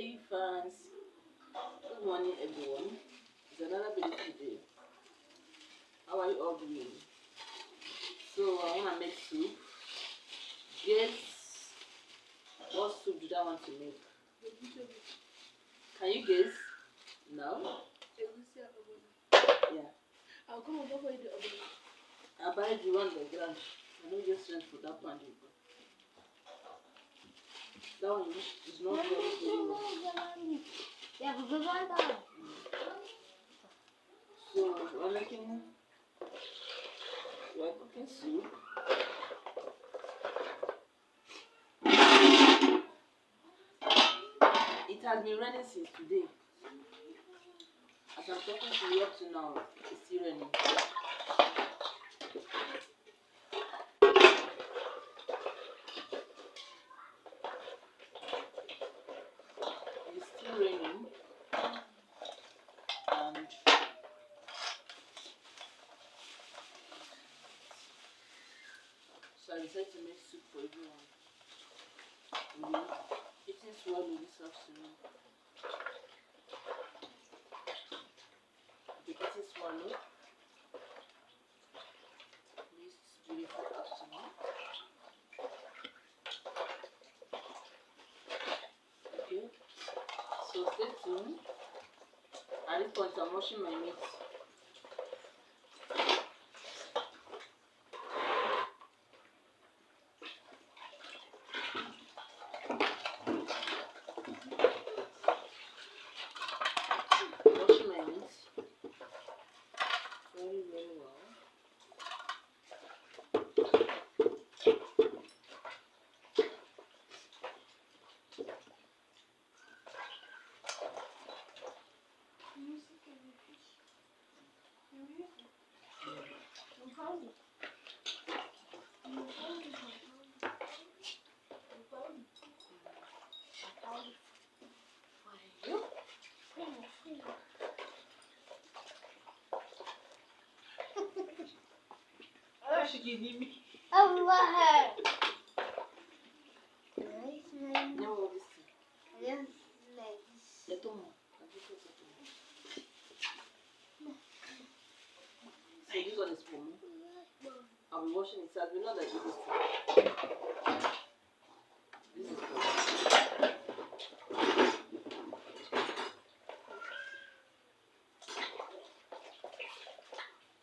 Hey fans, good morning everyone. It's another beautiful day. How are you all doing? So I want to make soup. Guess what soup did I want to make? Can you guess? No? Yeah. I'll come over for the other. I buy the one on the ground. I don't just rent for that one. That one is not very well. Yeah, but good one. So we're cooking soup. It has been raining since today. As I'm talking to you up to now, it's still raining. It's still raining. And so I decided to make soup for everyone. We'll be eating swallow this afternoon. We'll be eating swallow this beautiful afternoon. Okay, so stay tuned. At this point, I'm washing my meat. Washing my meat very, very well. Allah. Now all this thing. Yes. Hey, this one is for me. I'll be washing it. So I'll be not like this. This is for me.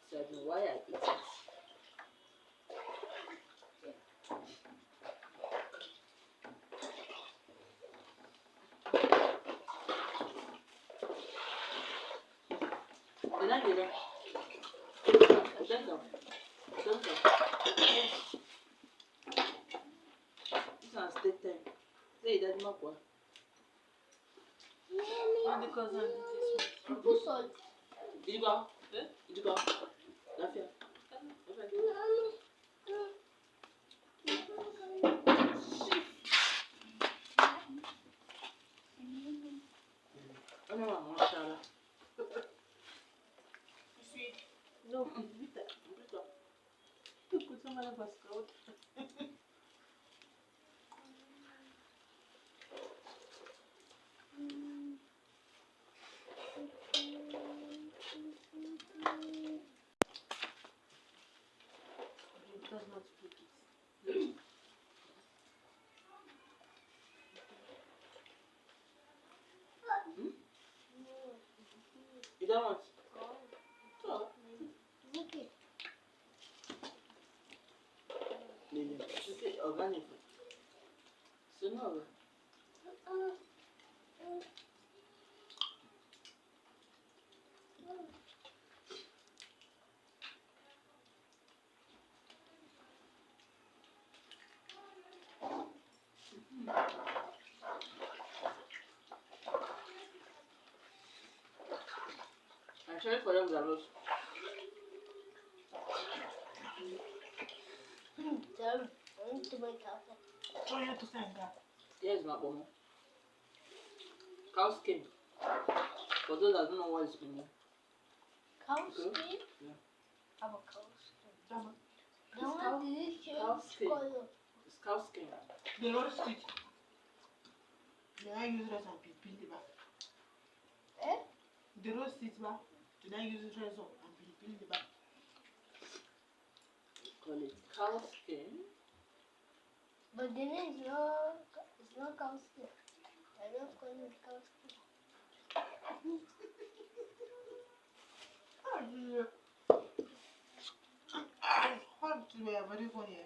So I've been why I eat it. Then I get it. Don't go. This one's take time. Say that not one. Mommy. Because You put salt. did you go? Did you go? Lafia. Oh no, mashallah. Sweet. No, it's bitter. Put some other basket. It does not speak it. You don't want? Oh. Okay. Maybe. You say organic. So no. I'm sorry for them, Zaros. Damn. I need to make up. Oh, you have to say that. Here's my bomb. Cow skin. For those that don't know what it's meaning. Cow Okay. skin? Yeah. Have a cow skin. Dama. Now cow- what do you cow change skin. color? It's cow skin. The roast it. Then I use rice and peel the back. The roast it back. Then I use rice and peel the back. Call it cow skin. But the name is not cow skin. I don't call it cow skin. Hot to be very funny.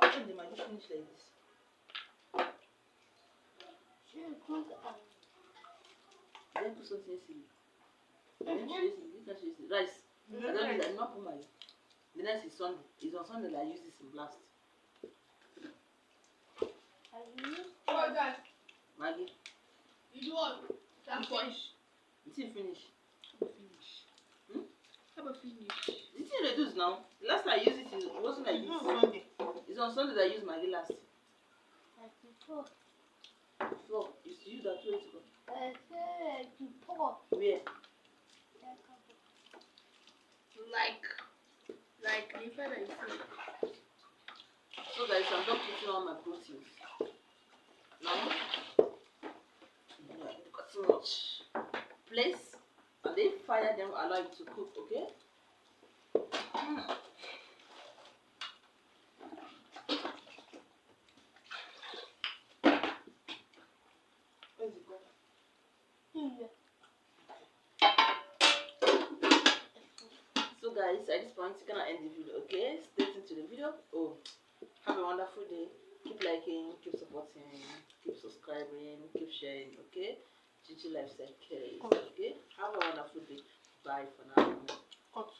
How can the Maggi finish like this? Should cook Then put something else. Then rice. I don't use. I not put Maggi. The next is Sunday. It's on Sunday that I use this in blast. What that? Maggi. You do what? That Finish. Until finish. Finish. Have a finish. The thing reduce now. The last time I used it, it wasn't like It's this. not Sunday. It's on Sunday that I use Maggi last. Like before. So it's you that told it to go. I said like before. Where? Like the father is saying. So guys, I'm done putting all my proteins. Now, yeah, you've got too much. Place and then fire them, allow it to cook, okay? Where's it going? So guys, at this point, you're gonna end the video, okay? Stay tuned to the video. Oh, have a wonderful day. Keep liking, keep supporting, keep subscribing, keep sharing, okay? Gigi Lifestyle Case, okay? Have a wonderful day. Bye for now. Cut.